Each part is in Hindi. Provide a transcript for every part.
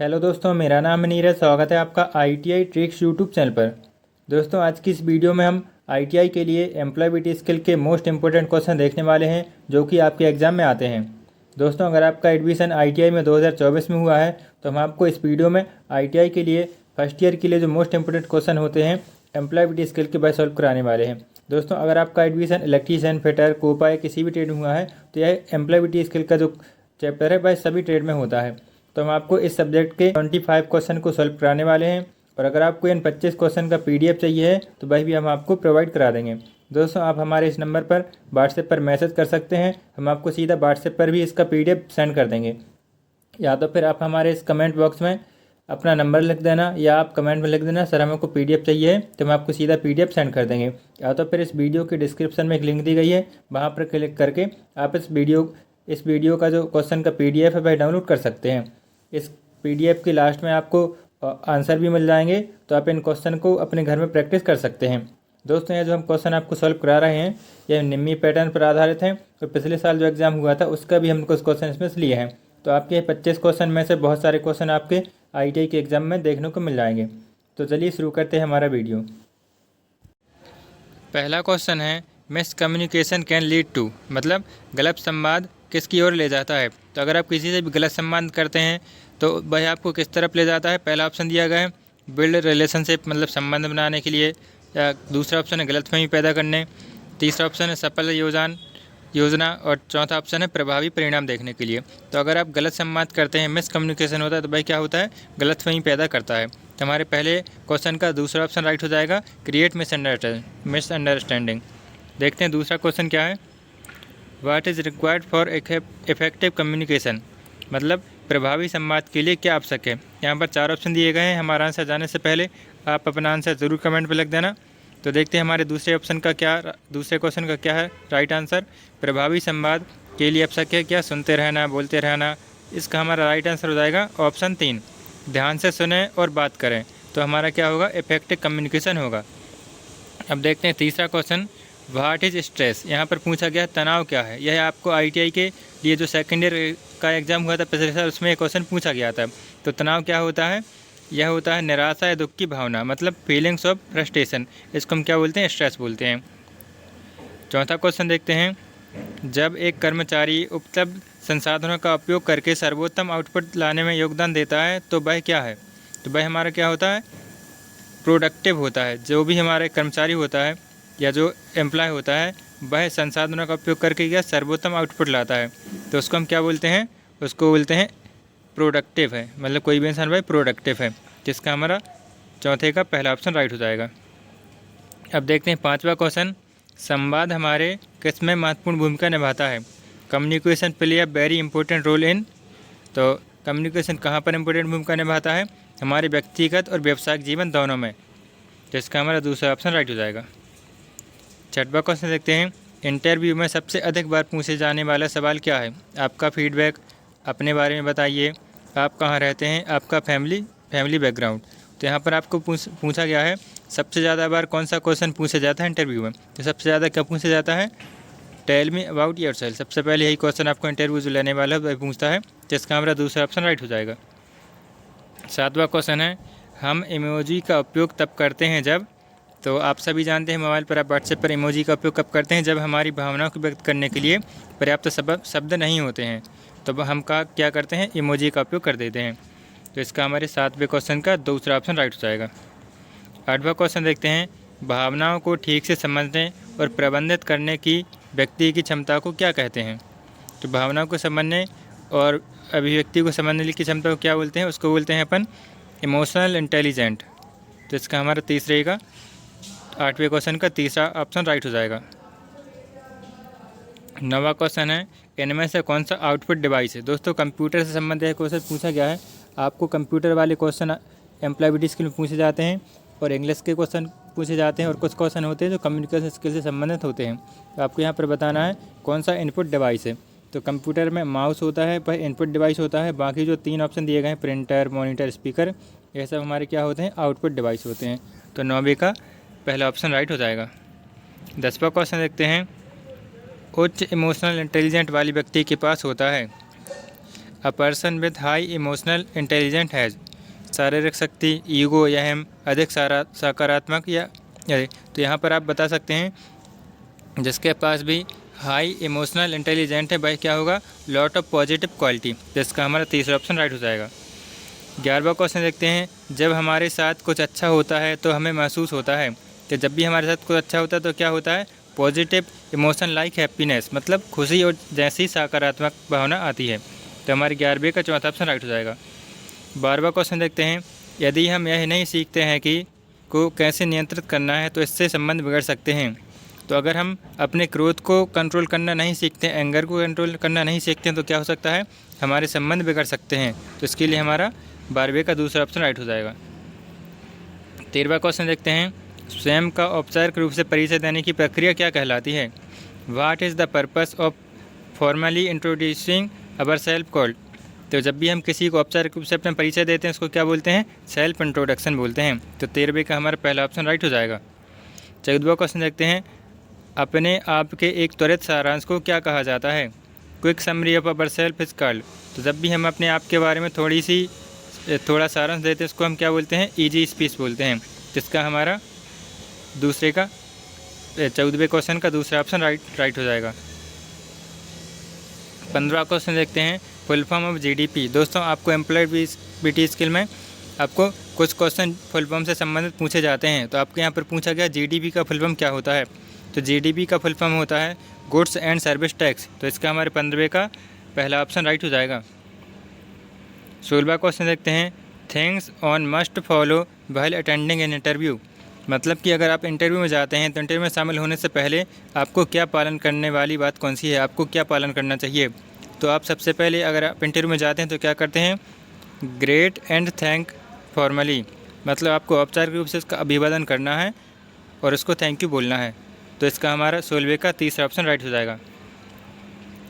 हेलो दोस्तों, मेरा नाम है नीरज। स्वागत है आपका ITI ट्रिक्स यूट्यूब चैनल पर। दोस्तों, आज की इस वीडियो में हम ITI के लिए एम्प्लॉयबिलिटी स्किल के मोस्ट इंपोर्टेंट क्वेश्चन देखने वाले हैं जो कि आपके एग्जाम में आते हैं। दोस्तों, अगर आपका एडमिशन ITI में 2024 में हुआ है तो हम आपको इस वीडियो में ITI के लिए फर्स्ट ईयर के लिए जो मोस्ट इंपोर्टेंट क्वेश्चन होते हैं एम्प्लॉयबिलिटी स्किल के वह सॉल्व कराने वाले हैं। दोस्तों, अगर आपका एडमिशन इलेक्ट्रीशियन, फिटर, कोपा या किसी भी ट्रेड में हुआ है तो यह एम्प्लॉयबिलिटी स्किल का जो चैप्टर है वह सभी ट्रेड में होता है। तो हम आपको इस सब्जेक्ट के 25 क्वेश्चन को सॉल्व कराने वाले हैं और अगर आपको इन 25 क्वेश्चन का PDF चाहिए है तो वह भी हम आपको प्रोवाइड करा देंगे। दोस्तों, आप हमारे इस नंबर पर व्हाट्सएप पर मैसेज कर सकते हैं, हम आपको सीधा व्हाट्सएप पर भी इसका PDF सेंड कर देंगे। या तो फिर आप हमारे इस कमेंट बॉक्स में अपना नंबर लिख देना या आप कमेंट में लिख देना सर हमको PDF चाहिए है, तो हम आपको सीधा PDF सेंड कर देंगे। या तो फिर इस वीडियो के डिस्क्रिप्शन में एक लिंक दी गई है, वहाँ पर क्लिक करके आप इस वीडियो का जो क्वेश्चन का PDF है वह डाउनलोड कर सकते हैं। इस PDF के लास्ट में आपको आंसर भी मिल जाएंगे, तो आप इन क्वेश्चन को अपने घर में प्रैक्टिस कर सकते हैं। दोस्तों, ये जो हम क्वेश्चन आपको सॉल्व करा रहे हैं ये निम्मी पैटर्न पर आधारित हैं और पिछले साल जो एग्जाम हुआ था उसका भी हम कुछ क्वेश्चन इसमें से लिए हैं। तो आपके 25 क्वेश्चन में से बहुत सारे क्वेश्चन आपके ITI के एग्जाम में देखने को मिल जाएंगे। तो चलिए शुरू करते हैं हमारा वीडियो। पहला क्वेश्चन है miscommunication can lead to, मतलब गलत संवाद किसकी ओर ले जाता है। तो अगर आप किसी से भी गलत संवाद करते हैं तो वह आपको किस तरफ ले जाता है। पहला ऑप्शन दिया गया है बिल्ड रिलेशनशिप, मतलब संबंध बनाने के लिए, या दूसरा ऑप्शन है गलतफहमी पैदा करने, तीसरा ऑप्शन है सफल योजना और चौथा ऑप्शन है प्रभावी परिणाम देखने के लिए। तो अगर आप गलत संवाद करते हैं, मिस कम्युनिकेशन होता है, तो भाई क्या होता है, गलतफहमी पैदा करता है। तो हमारे पहले क्वेश्चन का दूसरा ऑप्शन राइट हो जाएगा, क्रिएट मिसअंडरस्टैंडिंग। देखते हैं दूसरा क्वेश्चन क्या है, what is required for effective communication, मतलब प्रभावी संवाद के लिए क्या आवश्यक है। यहाँ पर 4 ऑप्शन दिए गए हैं। हमारा आंसर जाने से पहले आप अपना आंसर ज़रूर कमेंट में लिख देना। तो देखते हैं हमारे दूसरे क्वेश्चन का क्या है राइट आंसर। प्रभावी संवाद के लिए आवश्यक है क्या, सुनते रहना, बोलते रहना। इसका हमारा राइट आंसर हो जाएगा ऑप्शन 3, ध्यान से सुने और बात करें। तो हमारा क्या होगा, इफेक्टिव कम्युनिकेशन होगा। अब देखते हैं तीसरा क्वेश्चन, व्हाट इज़ स्ट्रेस। यहाँ पर पूछा गया तनाव क्या है। यह आपको ITI के लिए जो सेकेंड ईयर का एग्ज़ाम हुआ था पिछले साल उसमें एक क्वेश्चन पूछा गया था। तो तनाव क्या होता है, यह होता है निराशा या दुख की भावना, मतलब फीलिंग्स ऑफ फ्रस्ट्रेशन। इसको हम क्या बोलते हैं, स्ट्रेस बोलते हैं। चौथा क्वेश्चन देखते हैं, जब एक कर्मचारी उपलब्ध संसाधनों का उपयोग करके सर्वोत्तम आउटपुट लाने में योगदान देता है तो वह क्या है। तो वह हमारा क्या होता है, प्रोडक्टिव होता है। जो भी हमारे कर्मचारी होता है या जो एम्प्लॉय होता है वह संसाधनों का उपयोग करके क्या सर्वोत्तम आउटपुट लाता है, तो उसको हम क्या बोलते हैं, उसको बोलते हैं प्रोडक्टिव है। मतलब कोई भी इंसान भाई प्रोडक्टिव है, जिसका हमारा चौथे का पहला ऑप्शन राइट हो जाएगा। अब देखते हैं पांचवा क्वेश्चन, संवाद हमारे किस में महत्वपूर्ण भूमिका निभाता है। Communication play a very important role in, तो कम्युनिकेशन कहाँ पर इंपॉर्टेंट भूमिका निभाता है, हमारे व्यक्तिगत और व्यावसायिक जीवन दोनों में, जिसका हमारा दूसरा ऑप्शन राइट हो जाएगा। छठवां क्वेश्चन देखते हैं, इंटरव्यू में सबसे अधिक बार पूछे जाने वाला सवाल क्या है। आपका फीडबैक, अपने बारे में बताइए, आप कहाँ रहते हैं, आपका फैमिली बैकग्राउंड। तो यहाँ पर आपको पूछा गया है सबसे ज़्यादा बार कौन सा क्वेश्चन पूछा जाता है इंटरव्यू में। तो सबसे ज़्यादा क्या पूछा जाता है, टेल मी अबाउट योरसेल्फ। सबसे पहले यही क्वेश्चन आपको इंटरव्यू जो लेने वाला है वह पूछता है, जिसका हमारा दूसरा ऑप्शन राइट हो जाएगा। सातवां क्वेश्चन है, हम इमोजी का उपयोग तब करते हैं जब, तो आप सभी जानते हैं मोबाइल पर आप व्हाट्सएप पर इमोजी का उपयोग कब करते हैं, जब हमारी भावनाओं को व्यक्त करने के लिए पर्याप्त शब्द नहीं होते हैं, तो हम क्या करते हैं, इमोजी का उपयोग कर देते हैं। तो इसका हमारे 7वें क्वेश्चन का दूसरा ऑप्शन राइट हो जाएगा। 8वां क्वेश्चन देखते हैं, भावनाओं को ठीक से समझने और प्रबंधित करने की व्यक्ति की क्षमता को क्या कहते हैं। तो भावनाओं को समझने और अभिव्यक्ति को समझने की क्षमता को क्या बोलते हैं, उसको बोलते हैं अपन इमोशनल इंटेलिजेंट। तो इसका हमारा 8वें क्वेश्चन का तीसरा ऑप्शन राइट हो जाएगा। 9वां क्वेश्चन है, इनमें से कौन सा आउटपुट डिवाइस है। दोस्तों, कंप्यूटर से संबंधित क्वेश्चन पूछा गया है। आपको कंप्यूटर वाले क्वेश्चन एम्प्लॉयबिलिटी स्किल में पूछे जाते हैं और इंग्लिश के क्वेश्चन पूछे जाते हैं और कुछ क्वेश्चन होते हैं जो कम्युनिकेशन स्किल से संबंधित होते हैं। तो आपको यहाँ पर बताना है कौन सा इनपुट डिवाइस है। तो कंप्यूटर में माउस होता है, वह इनपुट डिवाइस होता है। बाकी जो 3 ऑप्शन दिए गए हैं, प्रिंटर, मॉनिटर, स्पीकर, ये सब हमारे क्या होते हैं, आउटपुट डिवाइस होते हैं। तो 9वें का पहला ऑप्शन राइट हो जाएगा। 10वां क्वेश्चन देखते हैं, उच्च इमोशनल इंटेलिजेंट वाली व्यक्ति के पास होता है a person with high emotional intelligent has. शारीरिक शक्ति, ईगो या हम अधिक सकारात्मक या तो यहाँ पर आप बता सकते हैं जिसके पास भी हाई इमोशनल इंटेलिजेंट है भाई क्या होगा, लॉट ऑफ पॉजिटिव क्वालिटी, जिसका हमारा तीसरा ऑप्शन राइट हो जाएगा। 11वां क्वेश्चन देखते हैं, जब हमारे साथ कुछ अच्छा होता है तो हमें महसूस होता है कि जब भी हमारे साथ कुछ अच्छा होता है तो क्या होता है, पॉजिटिव इमोशन लाइक हैप्पीनेस, मतलब खुशी और जैसी सकारात्मक भावना आती है। तो हमारे 11वें का चौथा ऑप्शन राइट हो जाएगा। 12वां क्वेश्चन देखते हैं, यदि हम यह नहीं सीखते हैं कि को कैसे नियंत्रित करना है तो इससे संबंध बिगड़ सकते हैं। तो अगर हम अपने क्रोध को कंट्रोल करना नहीं सीखते, एंगर को कंट्रोल करना नहीं सीखते हैं तो क्या हो सकता है, हमारे संबंध बिगड़ सकते हैं। तो इसके लिए हमारा 12वें का दूसरा ऑप्शन राइट हो जाएगा। 13वां क्वेश्चन देखते हैं, स्वयं का औपचारिक रूप से परिचय देने की प्रक्रिया क्या कहलाती है। What is the purpose of formally introducing our self called. तो जब भी हम किसी को औपचारिक रूप से अपना परिचय देते हैं उसको क्या बोलते हैं, सेल्फ इंट्रोडक्शन बोलते हैं। तो 13वें का हमारा पहला ऑप्शन राइट हो जाएगा। 14वां क्वेश्चन देखते हैं, अपने आप के एक त्वरित सारांश को क्या कहा जाता है। Quick summary of our self is called. तो जब भी हम अपने आप के बारे में थोड़ा सारांश देते हैं उसको हम क्या बोलते हैं, ईजी स्पीच बोलते हैं। जिसका हमारा 14वें क्वेश्चन का दूसरा ऑप्शन राइट हो जाएगा। 15वां क्वेश्चन देखते हैं, फुल फॉर्म ऑफ जीडीपी। दोस्तों आपको एम्प्लॉयबिलिटी स्किल में आपको कुछ क्वेश्चन फुल फॉर्म से संबंधित पूछे जाते हैं। तो आपके यहाँ पर पूछा गया जीडीपी का फुल फॉर्म क्या होता है। तो जीडीपी का फुल फॉर्म होता है गुड्स एंड सर्विस टैक्स। तो इसका हमारे 15वें का पहला ऑप्शन राइट हो जाएगा। 16वां क्वेश्चन देखते हैं, things on must follow while attending an interview. मतलब कि अगर आप इंटरव्यू में जाते हैं तो इंटरव्यू में शामिल होने से पहले आपको क्या पालन करने वाली बात कौन सी है, आपको क्या पालन करना चाहिए। तो आप सबसे पहले अगर आप इंटरव्यू में जाते हैं तो क्या करते हैं, ग्रेट एंड थैंक फॉर्मली, मतलब आपको औपचारिक रूप से उसका अभिवादन करना है और उसको थैंक यू बोलना है। तो इसका हमारा 16वें का तीसरा ऑप्शन राइट हो जाएगा।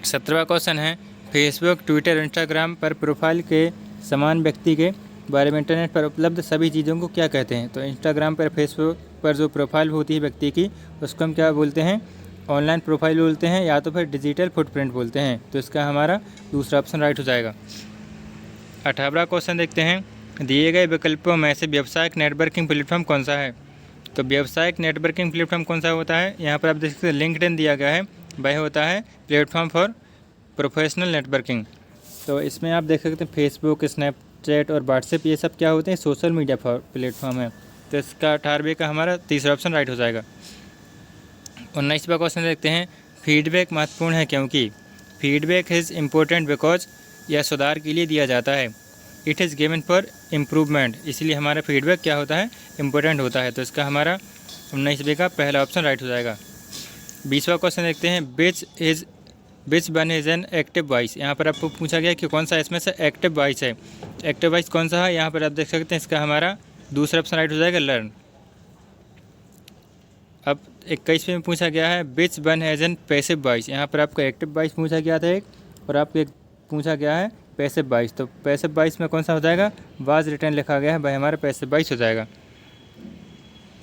17वां क्वेश्चन है, फेसबुक, ट्विटर, इंस्टाग्राम पर प्रोफाइल के समान व्यक्ति के बारे में इंटरनेट पर उपलब्ध सभी चीज़ों को क्या कहते हैं। तो इंस्टाग्राम पर, फेसबुक पर जो प्रोफाइल होती है व्यक्ति की उसको हम क्या बोलते हैं, ऑनलाइन प्रोफाइल बोलते हैं या तो फिर डिजिटल फुटप्रिंट बोलते हैं। तो इसका हमारा दूसरा ऑप्शन राइट हो जाएगा। 18वां क्वेश्चन देखते हैं, दिए गए विकल्पों में से व्यावसायिक नेटवर्किंग प्लेटफॉर्म कौन सा है। तो व्यावसायिक नेटवर्किंग प्लेटफॉर्म कौन सा होता है, यहाँ पर आप देख सकते हैं लिंक्डइन दिया गया है, वह होता है प्लेटफॉर्म फॉर प्रोफेशनल नेटवर्किंग। तो इसमें आप देख सकते हैं फेसबुक, स्नैपचैट और व्हाट्सएप ये सब क्या होते हैं, सोशल मीडिया प्लेटफॉर्म है। तो इसका 18वें का हमारा तीसरा ऑप्शन राइट हो जाएगा। 19वां क्वेश्चन देखते हैं, फीडबैक महत्वपूर्ण है क्योंकि। फीडबैक इज़ इम्पोर्टेंट बिकॉज यह सुधार के लिए दिया जाता है। It is given for improvement, इसलिए हमारा फीडबैक क्या होता है, इम्पोर्टेंट होता है। तो इसका हमारा 19वें का पहला ऑप्शन राइट हो जाएगा। 20वां क्वेश्चन देखते हैं, which one is an active voice. यहाँ पर आपको पूछा गया कि कौन सा इसमें से एक्टिव वॉइस है। एक्टिव वॉइस कौन सा है, यहाँ पर आप देख सकते हैं इसका हमारा दूसरा ऑप्शन राइट हो जाएगा, लर्न। अब 21वें में पूछा गया है, which one has N passive voice. यहाँ पर आपको एक्टिव वॉइस पूछा गया था एक, और आपको एक पूछा गया है पैसिव वॉइस। तो पैसिव वॉइस में कौन सा हो जाएगा, वाज रिटर्न लिखा गया है, वह हमारा पैसिव वॉइस हो जाएगा।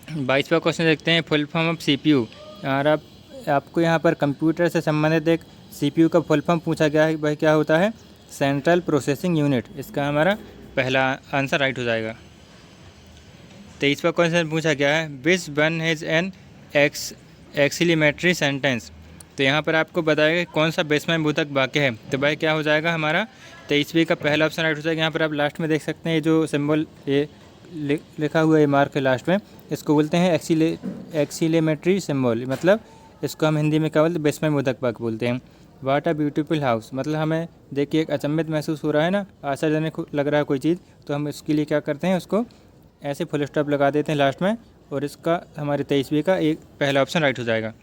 22वां क्वेश्चन देखते हैं, फुल फॉर्म ऑफ सीपीयू। यार आपको यहाँ पर कंप्यूटर से संबंधित एक सीपीयू का फुल फॉर्म पूछा गया है, वह क्या होता है, सेंट्रल प्रोसेसिंग यूनिट। इसका हमारा पहला आंसर राइट हो जाएगा। 23वां क्वेश्चन पूछा गया है, which one has an exclamatory sentence. तो यहाँ पर आपको बताएगा कौन सा विस्मयबोधक वाक्य है। तो भाई क्या हो जाएगा हमारा 23वें का पहला ऑप्शन राइट हो जाएगा। यहाँ पर आप लास्ट में देख सकते हैं जो सिंबल ये लिखा हुआ है मार्क के लास्ट में, इसको बोलते हैं एक्सीलेमेटरी सिंबल, मतलब इसको हम हिंदी में क्या बोलते हैं, विस्मयबोधक वाक्य बोलते हैं। वाट अ ब्यूटीफुल हाउस, मतलब हमें देख के एक अचंभित महसूस हो रहा है ना, आश्चर्यजनक लग रहा है कोई चीज़, तो हम इसके लिए क्या करते हैं, उसको ऐसे फुल स्टॉप लगा देते हैं लास्ट में, और इसका हमारे 23वें का एक पहला ऑप्शन राइट हो जाएगा।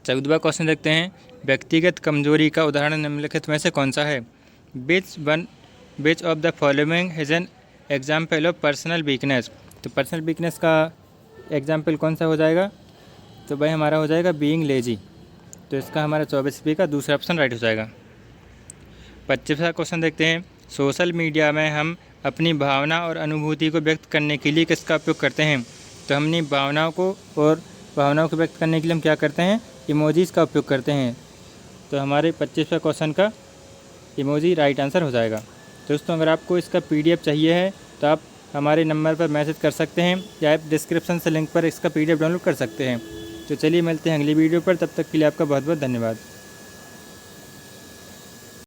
14वां क्वेश्चन देखते हैं, व्यक्तिगत कमजोरी का उदाहरण निम्नलिखित में से कौन सा है। Which of the following is an example of personal weakness. तो पर्सनल वीकनेस का एग्जाम्पल कौन सा हो जाएगा, तो भाई हमारा हो जाएगा बीइंग लेजी। तो इसका हमारा 24वें का दूसरा ऑप्शन राइट हो जाएगा। 25वां क्वेश्चन देखते हैं, सोशल मीडिया में हम अपनी भावना और अनुभूति को व्यक्त करने के लिए किसका उपयोग करते हैं। तो हमने भावनाओं को व्यक्त करने के लिए हम क्या करते हैं, इमोजीज़ का उपयोग करते हैं। तो हमारे 25वें क्वेश्चन का इमोजी राइट आंसर हो जाएगा। दोस्तों अगर आपको इसका PDF चाहिए है तो आप हमारे नंबर पर मैसेज कर सकते हैं या आप डिस्क्रिप्शन से लिंक पर इसका PDF डाउनलोड कर सकते हैं। तो चलिए मिलते हैं अगली वीडियो पर, तब तक के लिए आपका बहुत बहुत धन्यवाद।